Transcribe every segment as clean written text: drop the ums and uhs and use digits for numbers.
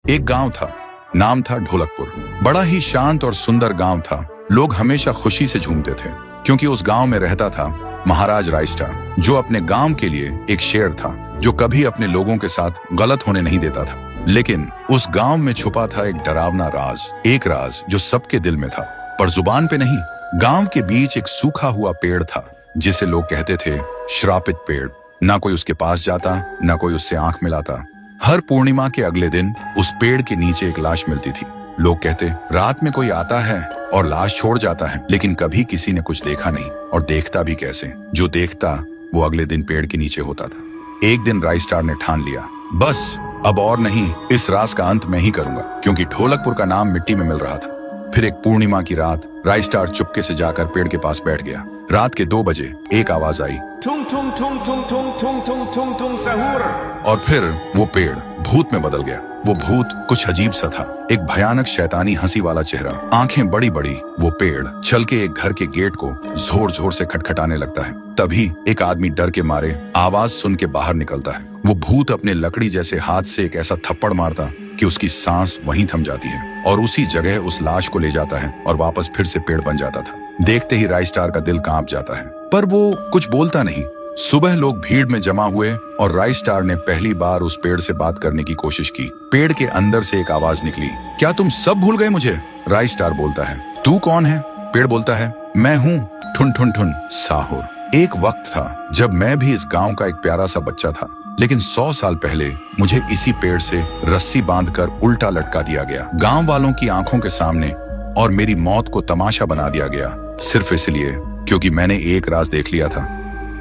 एक गांव था, नाम था ढोलकपुर। बड़ा ही शांत और सुंदर गांव था। लोग हमेशा खुशी से झूमते थे क्योंकि उस गांव में रहता था महाराज रायस्टार, जो अपने गांव के लिए एक शेर था, जो कभी अपने लोगों के साथ गलत होने नहीं देता था। लेकिन उस गांव में छुपा था एक डरावना राज, एक राज जो सबके दिल में था पर जुबान पे नहीं। गांव के बीच एक सूखा हुआ पेड़ था जिसे लोग कहते थे श्रापित पेड़। ना कोई उसके पास जाता, ना कोई उससे आंख मिलाता। हर पूर्णिमा के अगले दिन उस पेड़ के नीचे एक लाश मिलती थी। लोग कहते रात में कोई आता है और लाश छोड़ जाता है, लेकिन कभी किसी ने कुछ देखा नहीं, और देखता भी कैसे। जो देखता वो अगले दिन पेड़ के नीचे होता था। एक दिन रायस्टार ने ठान लिया, बस अब और नहीं, इस राज का अंत मैं ही करूंगा, क्योंकि ढोलकपुर का नाम मिट्टी में मिल रहा था। फिर एक पूर्णिमा की रात रायस्टार चुपके से जाकर पेड़ के पास बैठ गया। रात के 2 बजे एक आवाज आई, ठुंग ठुंग ठुंग ठुंग ठुंग ठुंग ठुंग ठुंग ठुंग सहूर। और फिर वो पेड़ भूत में बदल गया। वो भूत कुछ अजीब सा था, एक भयानक शैतानी हंसी वाला चेहरा, आंखें बड़ी बड़ी। वो पेड़ चल के एक घर के गेट को जोर जोर से खटखटाने लगता है। तभी एक आदमी डर के मारे आवाज सुन के बाहर निकलता है। वो भूत अपने लकड़ी जैसे हाथ से एक ऐसा थप्पड़ मारता कि उसकी सांस वहीं थम जाती है, और उसी जगह उस लाश को ले जाता है और वापस फिर से पेड़ बन जाता था। देखते ही रायस्टार का दिल कांप जाता है, पर वो कुछ बोलता नहीं। सुबह लोग भीड़ में जमा हुए और रायस्टार ने पहली बार उस पेड़ से बात करने की कोशिश की। पेड़ के अंदर से एक आवाज निकली, क्या तुम सब भूल गए मुझे? रायस्टार बोलता है, तू कौन है? पेड़ बोलता है, मैं हूँ ठुन ठुन ठुन साहुर। एक वक्त था जब मैं भी इस गांव का एक प्यारा सा बच्चा था, लेकिन 100 साल पहले मुझे इसी पेड़ से रस्सी बांधकर उल्टा लटका दिया गया, गांव वालों की आंखों के सामने, और मेरी मौत को तमाशा बना दिया गया, सिर्फ इसलिए क्योंकि मैंने एक राज देख लिया था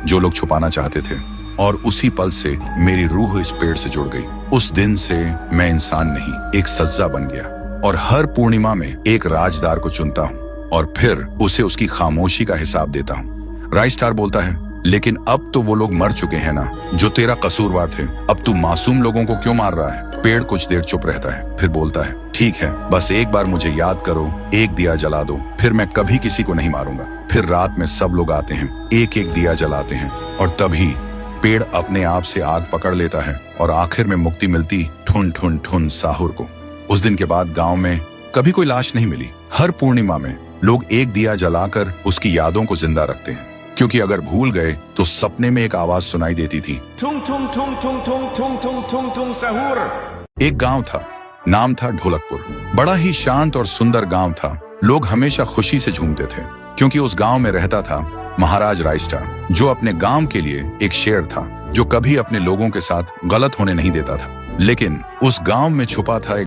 जो लोग छुपाना चाहते थे। और उसी पल से मेरी रूह इस पेड़ से जुड़ गई। उस दिन से मैं इंसान नहीं, एक सज्जा बन गया, और हर पूर्णिमा में एक राजदार को चुनता हूँ और फिर उसे उसकी खामोशी का हिसाब देता हूँ। रायस्टार बोलता है, लेकिन अब तो वो लोग मर चुके हैं ना, जो तेरा कसूरवार थे। अब तू मासूम लोगों को क्यों मार रहा है? पेड़ कुछ देर चुप रहता है, फिर बोलता है, ठीक है, बस एक बार मुझे याद करो, एक दिया जला दो, फिर मैं कभी किसी को नहीं मारूंगा। फिर रात में सब लोग आते हैं, एक एक दिया जलाते हैं, और तभी पेड़ अपने आप से आग पकड़ लेता है, और आखिर में मुक्ति मिलती ठुन ठुन ठुन साहुर को। उस दिन के बाद गांव में कभी कोई लाश नहीं मिली। हर पूर्णिमा में लोग एक दिया जलाकर उसकी यादों को जिंदा रखते हैं, क्योंकि अगर भूल गए तो सपने में एक आवाज सुनाई देती थी, ठुंग ठुंग ठुंग ठुंग ठुंग ठुंग ठुंग ठुंग ठुंग सहूर। एक गांव था, नाम था ढोलकपुर। बड़ा ही शांत और सुंदर गांव था। लोग हमेशा खुशी से झूमते थे क्योंकि उस गांव में रहता था महाराज रायस्टार, जो अपने गांव के लिए एक शेर था, जो कभी अपने लोगों के साथ गलत होने नहीं देता था। लेकिन उस गांव में छुपा था एक